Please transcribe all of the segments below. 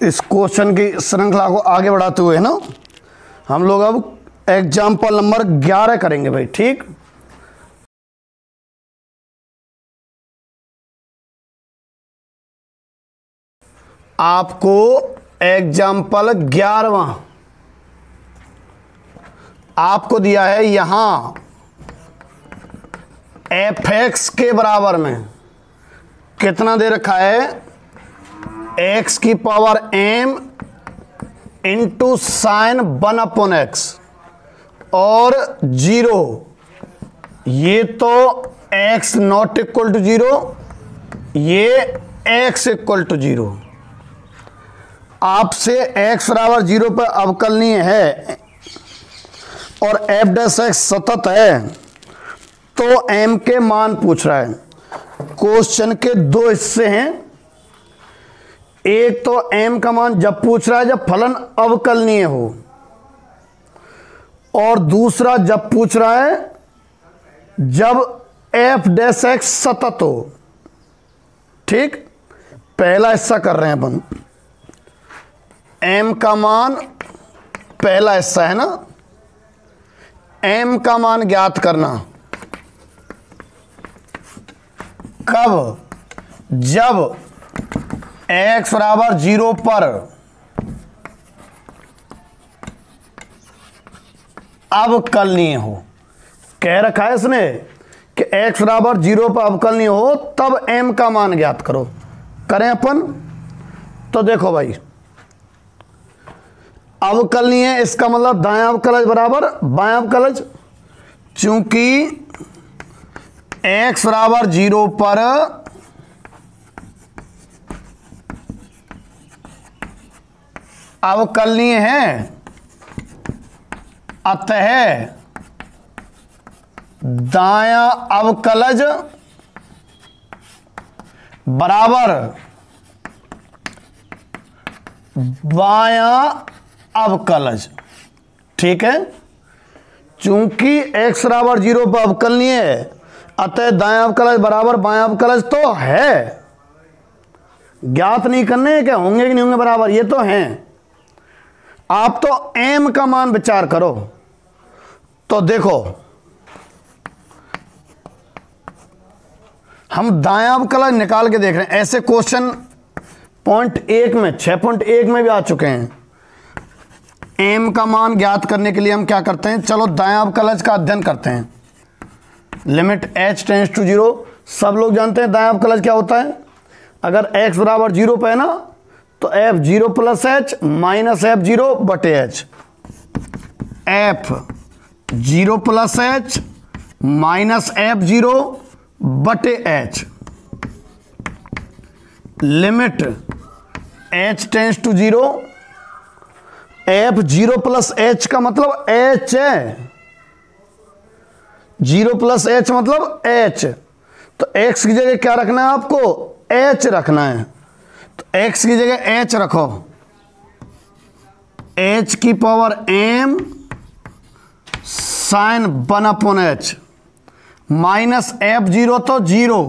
इस क्वेश्चन की श्रृंखला को आगे बढ़ाते हुए ना हम लोग अब एग्जाम्पल नंबर 11 करेंगे भाई। ठीक, आपको एग्जाम्पल 11वां आपको दिया है यहां fx के बराबर में कितना दे रखा है, x की power m into sine 1/x और 0, ये तो x नॉट इक्वल टू 0, ये x इक्वल टू 0। आपसे x बराबर 0 पर अवकलनीय है और f डैश x सतत है, तो m के मान पूछ रहा है। क्वेश्चन के दो हिस्से हैं, एक तो m का मान जब पूछ रहा है जब फलन अवकलनीय हो, और दूसरा जब पूछ रहा है जब f डैश x सतत हो। ठीक, पहला हिस्सा कर रहे हैं अपन। m का मान पहला हिस्सा है ना, m का मान ज्ञात करना कब, जब x बराबर 0 पर अवकलनीय हो। कह रखा है इसने कि x बराबर 0 पर अवकलनीय हो तब m का मान ज्ञात करो। करें अपन, तो देखो भाई अवकलनीय, इसका मतलब दायां अवकलज बराबर बायां अवकलज। चूंकि x बराबर 0 पर अवकलनीय है, अतः दायां अवकलज बराबर बायां अवकलज। ठीक है, चूंकि x बराबर 0 पर अवकलनीय है, अतः दायां अवकलज बराबर बायां अवकलज तो है। ज्ञात नहीं करने क्या होंगे कि नहीं होंगे बराबर, ये तो हैं। आप तो m का मान विचार करो। तो देखो हम दायां अवकलज निकाल के देख रहे हैं। ऐसे क्वेश्चन पॉइंट 1 में 6.1 में भी आ चुके हैं। m का मान ज्ञात करने के लिए हम क्या करते हैं, चलो दायां अवकलज का अध्ययन करते हैं। लिमिट h टेंड्स टू 0, सब लोग जानते हैं दायां अवकलज क्या होता है। अगर x बराबर 0 पे है ना, तो f0 plus h minus f0 बटे h, f0 plus h minus f0 बटे h। Limit h tends to 0, f0 plus h का मतलब h है, 0 प्लस h मतलब h। तो x की जगह क्या रखना है आपको, h रखना है। तो x की जगह h रखो, h की power m sign 1/h minus f0 तो 0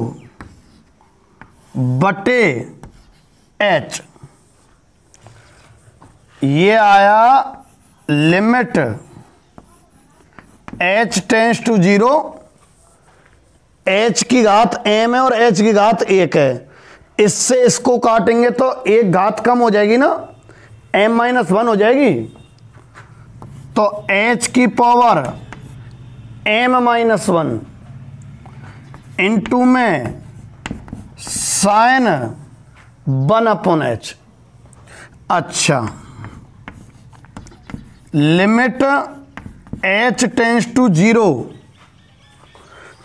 बटे h। ये आया limit h tends to 0, h की घात m है और h की घात 1 है। इससे इसको काटेंगे तो एक घात कम हो जाएगी ना, m-1 हो जाएगी। तो h की पावर m-1 इंटू में साइन 1/h। अच्छा, लिमिट h टेंड्स टू 0,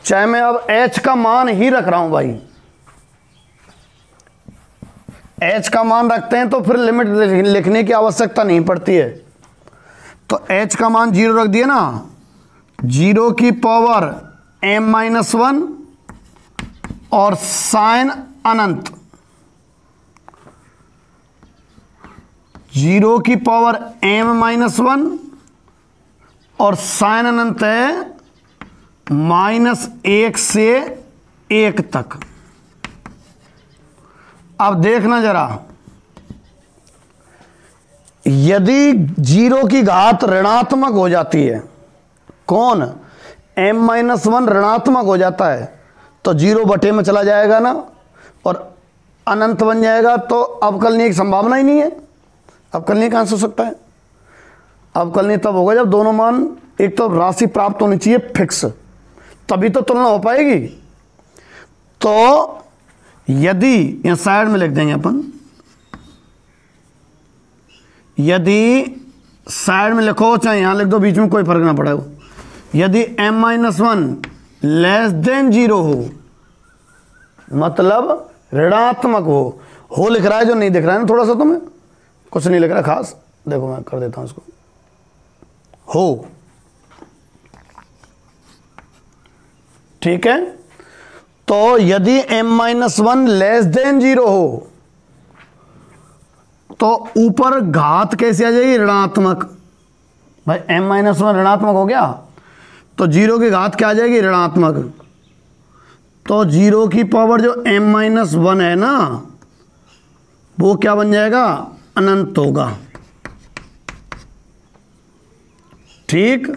चाहे मैं अब h का मान ही रख रहा हूं भाई, h का मान रखते हैं तो फिर लिमिट लिखने की आवश्यकता नहीं पड़ती है। तो h का मान 0 रख दिया ना, 0 की पावर m-1 और साइन अनंत, 0 की पावर m-1 और साइन अनंत है -1 से 1 तक। अब देखना जरा, यदि जीरो की घात ऋणात्मक हो जाती है, कौन, m-1 ऋणात्मक हो जाता है तो जीरो बटे में चला जाएगा ना और अनंत बन जाएगा, तो अवकलनीय की संभावना ही नहीं है। अवकलनीय कहाँ से हो सकता है? अवकलनीय तब होगा जब दोनों मान, एक तो राशि प्राप्त होनी चाहिए फिक्स, तभी तो तुलना हो पाएगी। तो यदि यहां साइड में लिख देंगे अपन, यदि साइड में लिखो चाहे यहां लिख दो, बीच में कोई फर्क ना पड़ेगा। यदि m-1 लेस देन जीरो हो, मतलब ऋणात्मक हो लिख रहा है, जो नहीं दिख रहा है ना थोड़ा सा, तुम्हें कुछ नहीं लिख रहा खास, देखो मैं कर देता हूं इसको, हो, ठीक है। तो यदि m-1 लेस देन जीरो हो तो ऊपर घात कैसे आ जाएगी? ऋणात्मक। भाई m-1 ऋणात्मक हो गया तो जीरो की घात क्या आ जाएगी? ऋणात्मक। तो जीरो की पावर जो m-1 है ना, वो क्या बन जाएगा? अनंत होगा, ठीक।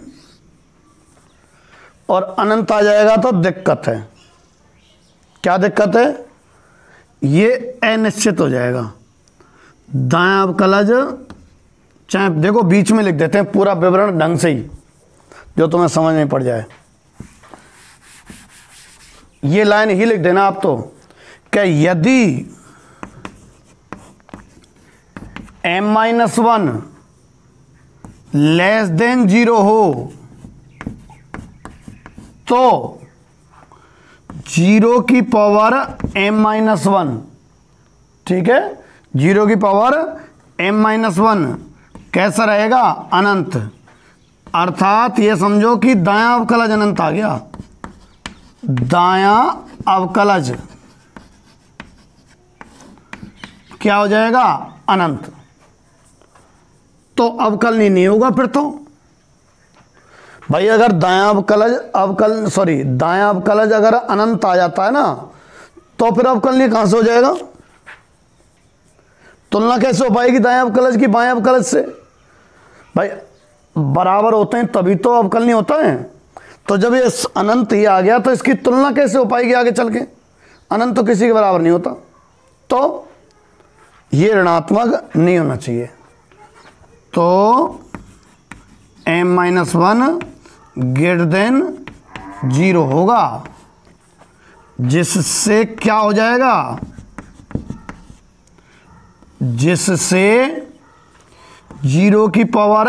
और अनंत आ जाएगा तो दिक्कत है। क्या दिक्कत है? ये अनिश्चित हो जाएगा। दायां अवकलज, चाहे देखो बीच में लिख देते हैं पूरा विवरण ढंग से ही, जो तुम्हें समझ में पड़ जाए। ये लाइन ही लिख देना आप तो, क्या यदि m-1 लेस देन जीरो हो तो जीरो की पावर m-1, ठीक है, जीरो की पावर m-1 कैसा रहेगा? अनंत। अर्थात ये समझो कि दायां अवकलज अनंत आ गया, दायां अवकलज क्या हो जाएगा? अनंत। तो अवकलनीय नहीं होगा फिर तो। भाई अगर दायां अवकलज अगर अनंत आ जाता है ना, तो फिर अवकलनीय कहां से हो जाएगा? तुलना कैसे हो पाएगी दायां अवकलज की बायां अवकलज से? भाई बराबर होते हैं तभी तो अवकलनीय होता है। तो जब ये अनंत ही आ गया तो इसकी तुलना कैसे हो पाएगी आगे चल के? अनंत तो किसी के बराबर नहीं होता, तो ये ऋणात्मक नहीं होना चाहिए। तो m-1 ग्रेटर देन जीरो होगा, जिससे क्या हो जाएगा? जिससे जीरो की पावर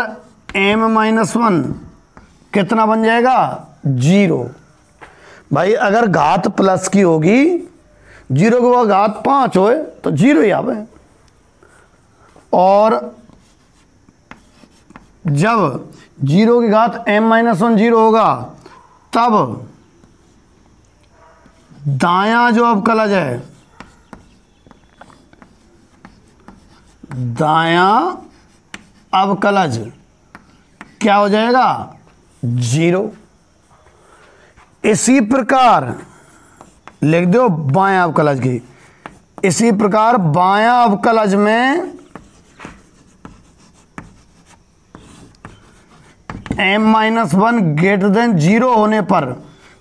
m-1 कितना बन जाएगा? जीरो। भाई अगर घात प्लस की होगी, जीरो के बाद घात 5 होए तो जीरो ही आवे, और जब जीरो की घात m-1 जीरो होगा तब दायां जो अवकलज है, दायां अवकलज क्या हो जाएगा? जीरो। इसी प्रकार लिख दो बायां अवकलज की, इसी प्रकार बायां अवकलज में m-1 ग्रेटर देन जीरो होने पर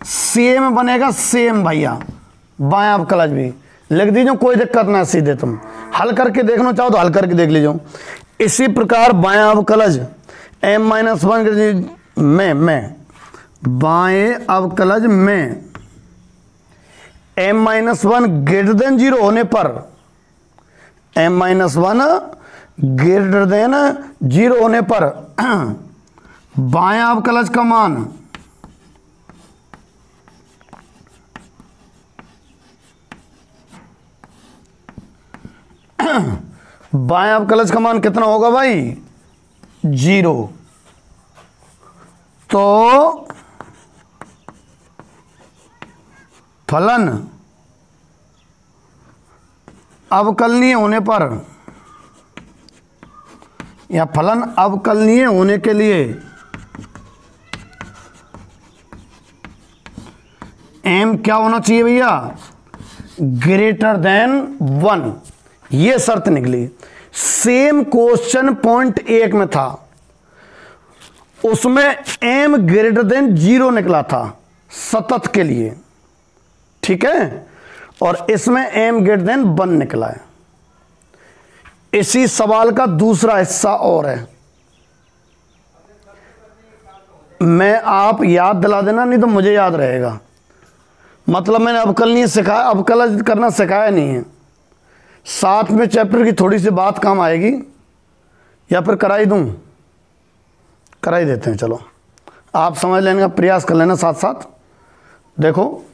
सेम बनेगा, सेम भैया बायां अवकलज भी लिख दीजिए, कोई दिक्कत ना, सीधे तुम हल करके देखना चाहो तो हल करके देख लीजिए। इसी प्रकार बायां अवकलज m-1 में बाएं अवकलज में m-1 ग्रेटर देन जीरो होने पर, m-1 ग्रेटर देन जीरो होने पर बायां अवकलज का मान बायां अवकलज का मान कितना होगा भाई? जीरो। तो फलन अवकलनीय होने पर, या फलन अवकलनीय होने के लिए m क्या होना चाहिए भैया? ग्रेटर देन 1, ये शर्त निकली। सेम क्वेश्चन पॉइंट 1 में था, उसमें m ग्रेटर देन 0 निकला था सतत के लिए, ठीक है, और इसमें m ग्रेटर देन 1 निकला है। इसी सवाल का दूसरा हिस्सा और है, मैं आप याद दिला देना, नहीं तो मुझे याद रहेगा। मतलब मैंने अवकलनीय सिखाया, अवकलन करना सिखाया नहीं है। साथ में चैप्टर की थोड़ी सी बात काम आएगी, या फिर कराई दूं? कराई देते हैं, चलो आप समझ लेने का प्रयास कर लेना साथ साथ। देखो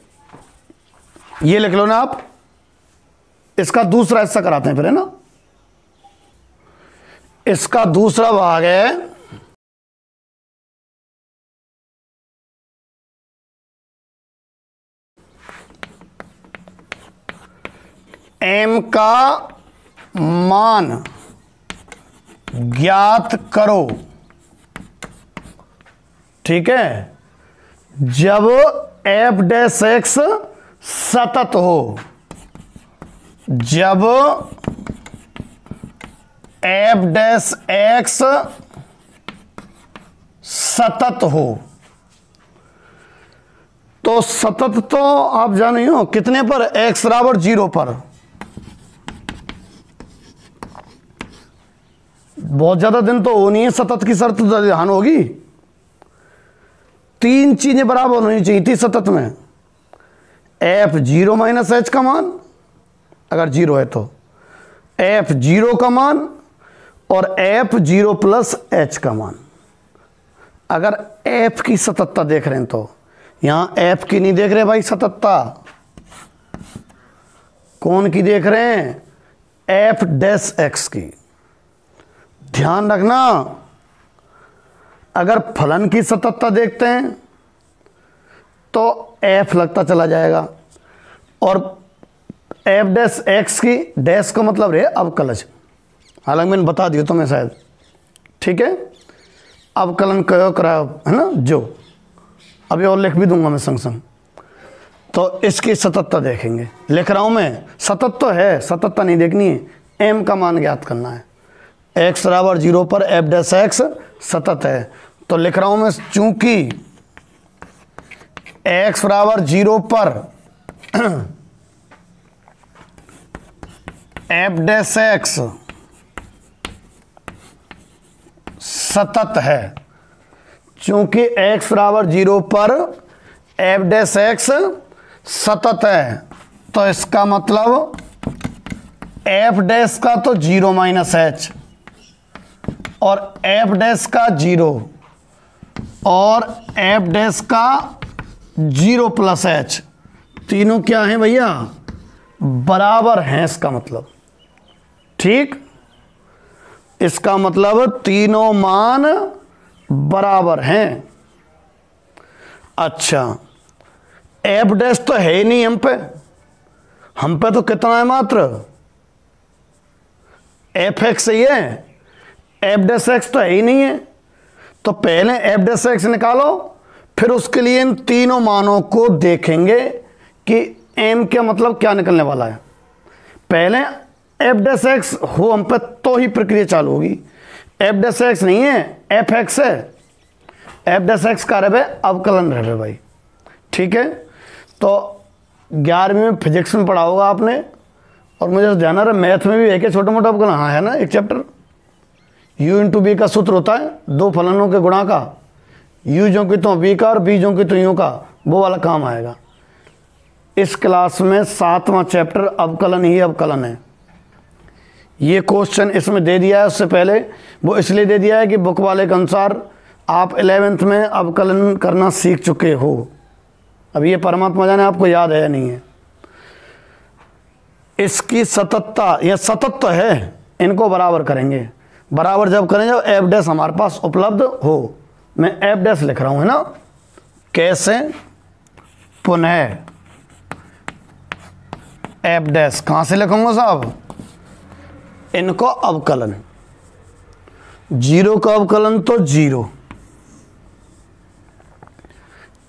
ये लिख लो ना आप, इसका दूसरा हिस्सा कराते हैं फिर, है ना। इसका दूसरा भाग है m का मान ज्ञात करो, ठीक है, जब f डैश x सतत हो, जब f डैश x सतत हो। तो सतत तो आप जाने हो कितने पर, x बराबर 0 पर। बहुत ज्यादा दिन तो हो नहीं है, सतत की शर्त तो ध्यान होगी। 3 चीजें बराबर होनी चाहिए थी सतत में, f0 माइनस h का मान अगर 0 है तो, f0 का मान और f0 प्लस h का मान। अगर f की सततता देख रहे हैं तो, यहां f की नहीं देख रहे भाई सततता, कौन की देख रहे हैं, f डैश x की। ध्यान रखना, अगर फलन की सततता देखते हैं तो f लगता चला जाएगा, और f डैश x की डैश का मतलब है अवकलज, हालांकि मैंने बता दिया तुम्हें शायद, ठीक है, अवकलन कयो करायो, है ना, जो अभी और लिख भी दूंगा मैं संग संग। तो इसकी सततता देखेंगे, लिख रहा हूं मैं, सतत तो है, सततता नहीं देखनी है, m का मान ज्ञात करना है। x बराबर 0 पर f डैश x सतत है, तो लिख रहा हूं मैं, चूंकि x बराबर 0 पर f डैश x सतत है, चूंकि x बराबर 0 पर f डैश x सतत है, तो इसका मतलब f डैश का तो 0 माइनस h, और f डैश का 0, और f डैश का 0 प्लस h, तीनों क्या हैं भैया, बराबर हैं, इसका मतलब, ठीक, इसका मतलब तीनों मान बराबर हैं। अच्छा, f डैश तो है ही नहीं हम पे तो कितना है मात्र f x ही है, f डैश x तो है ही नहीं है, तो पहले f डैश x निकालो, फिर उसके लिए इन तीनों मानों को देखेंगे कि m का मतलब क्या निकलने वाला है। पहले f डैश x हो हम पे तो ही प्रक्रिया चालू होगी, f डैश x नहीं है, f x है, f डैश x का रहे अवकलन रहे भाई, ठीक है। तो 11वीं में फिजिक्स में पढ़ा होगा आपने, और मुझे ध्यान आ रहा है मैथ में भी है कि छोटा मोटा अवकलन, हाँ है ना, एक चैप्टर u इंटू बी का सूत्र होता है, दो फलनों के गुणा का, u जो कि तो b का और b जो कि तो u का, वो वाला काम आएगा। इस क्लास में 7वां चैप्टर अवकलन ही अवकलन है। ये क्वेश्चन इसमें दे दिया है, उससे पहले वो इसलिए दे दिया है कि बुक वाले के अनुसार आप 11th में अवकलन करना सीख चुके हो। अब ये परमात्मा जाने आपको याद है या नहीं है। इसकी सततता, यह सतत तो है, इनको बराबर करेंगे, बराबर जब करें जब f डैश हमारे पास उपलब्ध हो। मैं f डैश लिख रहा हूं, है ना, कैसे, पुनः f डैश कहां से लिखूंगा साहब, इनको अवकलन, 0 का अवकलन तो 0,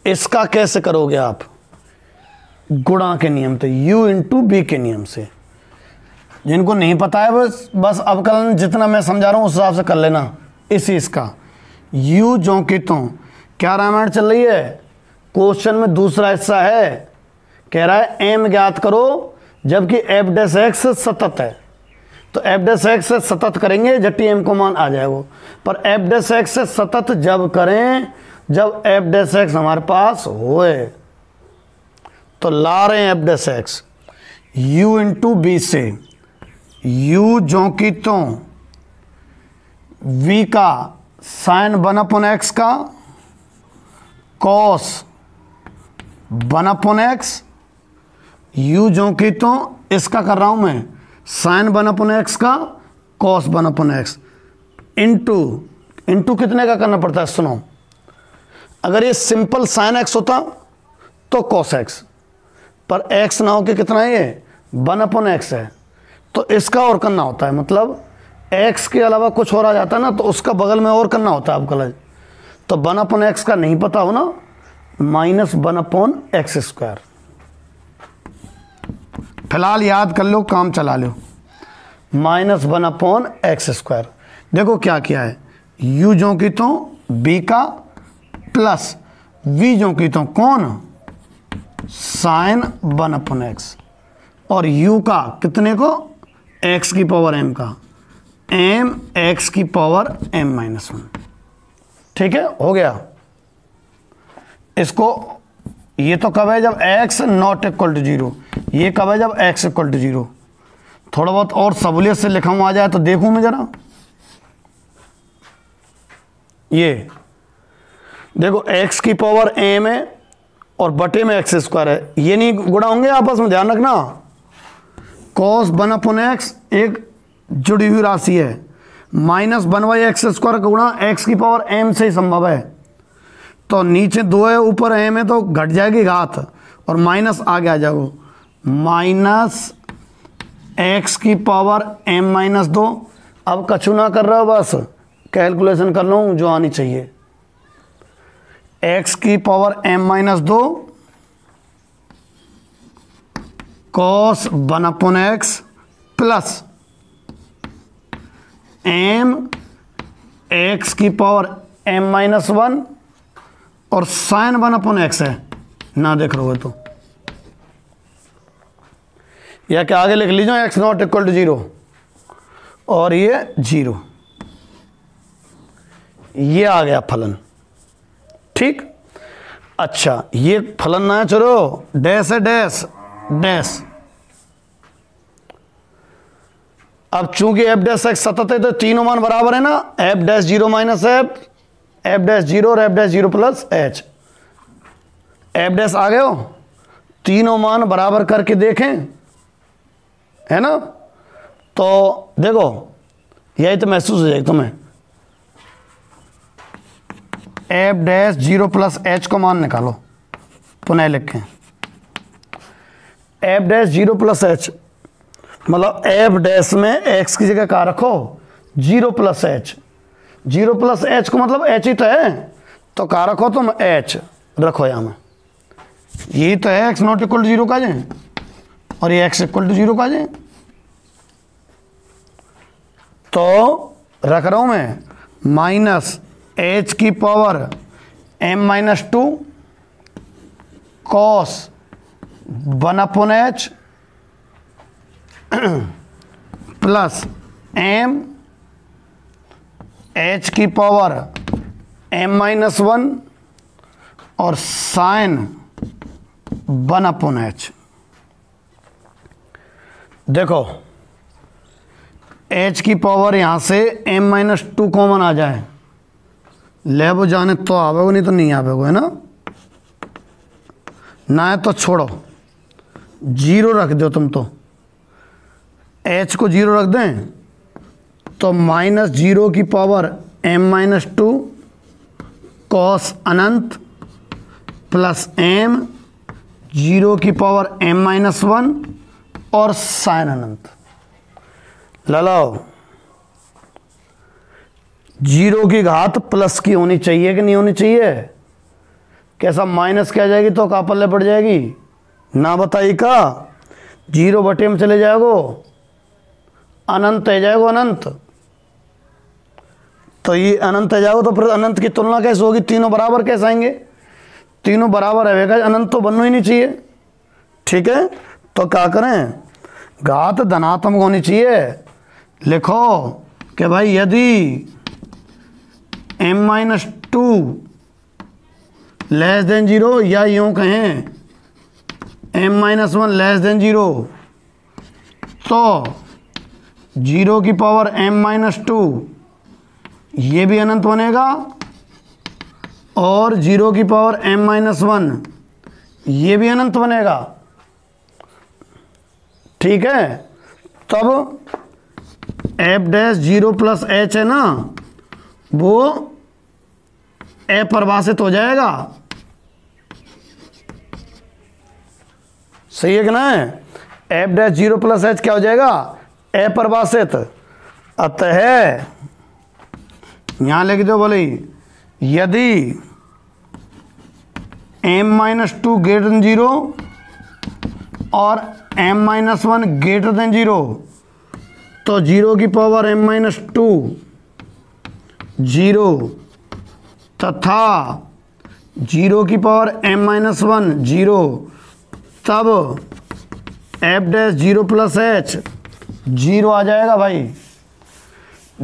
इसका कैसे करोगे आप, गुणा के नियम से, u इंटू बी के नियम से। जिनको नहीं पता है बस अवकलन जितना मैं समझा रहा हूँ उस हिसाब से कर लेना। इसी इसका यू ज्यों की त्यों, क्या रामायण चल रही है? क्वेश्चन में दूसरा हिस्सा है, कह रहा है एम ज्ञात करो जबकि एफ डैश एक्स सतत है। तो एफ डैश एक्स से सतत करेंगे जटी एम को मान आ जाएगा, पर एफ डैश एक्स से सतत जब करें जब एफ डैश एक्स हमारे पास होए। तो ला रहे हैं f dash x u into b से, u ज्यों की त्यों v का साइन 1/x का कॉस 1/x, u ज्यों की त्यों इसका कर रहा हूं मैं साइन 1/x का कॉस 1/x इंटू कितने का करना पड़ता है? सुनो, अगर ये सिंपल साइन x होता तो कॉस x, पर x ना हो के कितना है ये 1/x है, तो इसका और करना होता है, मतलब x के अलावा कुछ और आ जाता है ना तो उसका बगल में और करना होता है अवकलन। तो 1/x का नहीं पता हो ना, -1/x²। फिलहाल याद कर लो, काम चला लो, -1/x²। देखो क्या किया है, u ज्यों की त्यों b का प्लस v ज्यों की त्यों कौन साइन 1/x और u का कितने को x की पावर m का m x की पावर m-1। ठीक है, हो गया। इसको ये तो कब है जब x नॉट इक्वल टू 0, ये कब है जब x इक्वल टू 0। थोड़ा बहुत और सहूलियत से लिखा हुआ आ जाए तो देखूं मैं जरा, ये देखो x की पावर m है और बटे में x² है, ये नहीं गुणा होंगे आपस में, ध्यान रखना। cos 1/x एक जुड़ी हुई राशि है, -1/x² का गुणा x की पावर m से ही संभव है। तो नीचे 2 है ऊपर m है तो घट जाएगी घात और माइनस आगे आ जाएगा -x की पावर m-2। अब कछु ना कर रहे हो, बस कैलकुलेशन कर लो जो आनी चाहिए। x की power m-2 cos 1/x plus m x की पावर m-1 और साइन 1/x है ना, देख रहे हो तो या क्या आगे लिख लीजिए x नॉट इक्वल टू 0 और ये 0, ये आ गया फलन। ठीक, अच्छा ये फलन ना है, चलो डैश है डैश डैश। अब चूंकि एफ डैश एक्स सतत है तो तीनों मान बराबर है ना, F dash 0 minus F dash 0 और F dash 0 plus H. F dash आ गए हो, तीनों मान बराबर करके देखें, है ना। तो देखो यही तो महसूस हो जाएगा तुम्हें। एफ डैश 0 प्लस एच को मान निकालो, पुनः लिखें एफ डैश 0 प्लस एच, मतलब एफ डैश में एक्स की जगह क्या रखो 0 प्लस एच। 0 प्लस एच को मतलब एच ही तो है, तो क्या रखो तुम एच रखो यहाँ में, यही तो है एक्स नॉट इक्वल टू 0 का जाए और ये एक्स इक्वल टू 0 का जाए। तो रख रहा हूँ मैं माइनस एच की power m-2 cos 1/h plus m h की पावर m-1 और साइन 1/h। देखो h की पावर यहां से m-2 कॉमन आ जाए, ले वो जाने तो आवेगो नहीं तो नहीं आवेगो, है ना। ना है तो छोड़ो, 0 रख दो तुम, तो h को 0 रख दें तो -0 की पावर m-2 कॉस अनंत प्लस m 0 की पावर m-1 और साइन अनंत। लाओ 0 की घात प्लस की होनी चाहिए कि नहीं होनी चाहिए? कैसा माइनस क्या जाएगी तो कहाँ पल्ले पड़ जाएगी ना, बताइए का 0 बटे में चले जाएगो अनंत है जाएगा अनंत, तो ये अनंत है जाएगा, तो फिर अनंत की तुलना कैसे होगी, तीनों बराबर कैसे आएंगे, तीनों बराबर रहेगा, अनंत तो बनना ही नहीं चाहिए। ठीक है, तो क्या करें, घात धनात्मक होनी चाहिए। लिखो कि भाई यदि m-2 लेस देन 0, या यूं कहें m-1 लेस देन 0, तो 0 की पावर m-2 ये भी अनंत बनेगा, और 0 की पावर m-1 ये भी अनंत बनेगा। ठीक है, तब f डैश 0 प्लस h है ना, वो अपरिभाषित हो जाएगा। सही है कि ना, f डैश 0 प्लस h क्या हो जाएगा, अपरिभाषित। अतः यहां लिख दो बोले, यदि m-2 ग्रेटर देन 0 और m-1 ग्रेटर देन 0, तो 0 की पावर m-2 0 तथा 0 की पावर m-1 0, तब f डैश 0 प्लस h 0 आ जाएगा भाई,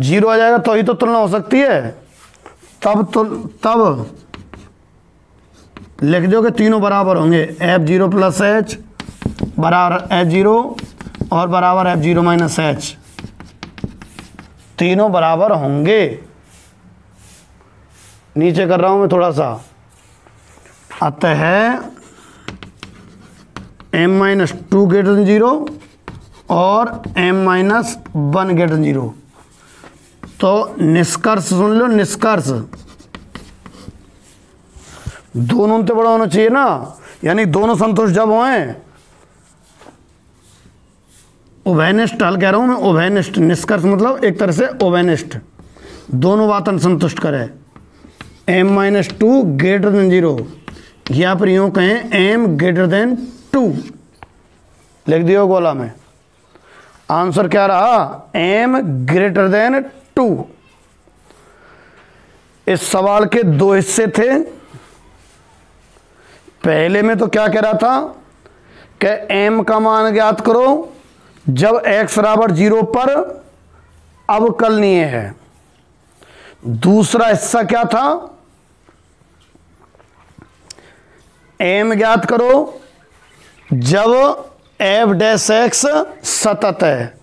0 आ जाएगा, तो ही तो तुलना हो सकती है। तब लिख दो कि तीनों बराबर होंगे, f0 प्लस h बराबर h0 और बराबर f0 माइनस h, तीनों बराबर होंगे। नीचे कर रहा हूं मैं थोड़ा सा। अतः m-2 ग्रेटर देन 0 और m-1 ग्रेटर देन 0, तो निष्कर्ष सुन लो, निष्कर्ष दोनों से बड़ा होना चाहिए ना, यानी दोनों संतुष्ट जब हों, उभयनिष्ठ हल कह रहा हूं मैं, उभयनिष्ठ, निष्कर्ष मतलब एक तरह से उभयनिष्ठ, दोनों बातें संतुष्ट करे। m-2 ग्रेटर देन 0, या फिर यूं कहें m ग्रेटर देन 2, लिख दियो गोला में। आंसर क्या रहा, m ग्रेटर देन 2। इस सवाल के दो हिस्से थे। पहले में तो क्या कह रहा था कि m का मान ज्ञात करो जब x बराबर 0 पर अवकलनीय है। दूसरा हिस्सा क्या था, m ज्ञात करो जब f डैश x सतत है।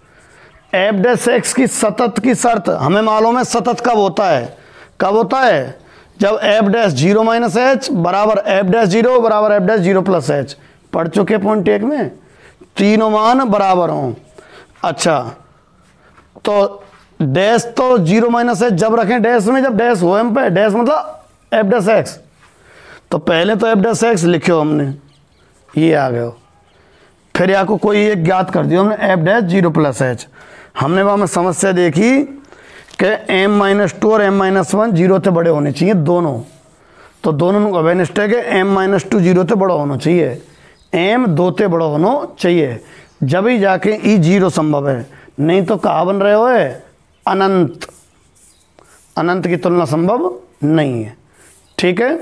f डैश x की सतत की शर्त हमें मालूम है, सतत कब होता है, कब होता है, जब f डैश 0 माइनस h बराबर f डैश 0 बराबर f डैश 0 प्लस h, पढ़ चुके पॉइंट 1 में, तीनों मान बराबर हों। अच्छा, तो डैश तो 0 माइनस h जब रखें डैश में, जब डैश हो m पे, डैश मतलब f डैश x, तो पहले तो f डैश x लिखो हमने, ये आ गए, फिर या को कोई एक ज्ञात कर दिया हमने f डैश 0 प्लस h। हमने वहाँ में समस्या देखी कि m-2 और m-1 0 से बड़े होने चाहिए दोनों, तो दोनों का अवेनिष्ट है कि m-2 0 से बड़ा होना चाहिए, m 2 से बड़ा होना चाहिए, जब ही जाके ई 0 संभव है, नहीं तो कहाँ बन रहे हो, अनंत, अनंत की तुलना संभव नहीं है। ठीक है,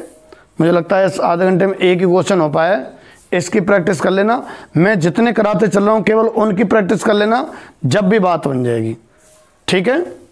मुझे लगता है इस आधे घंटे में एक ही क्वेश्चन हो पाया, इसकी प्रैक्टिस कर लेना। मैं जितने कराते चल रहा हूँ केवल उनकी प्रैक्टिस कर लेना, जब भी बात बन जाएगी। ठीक है।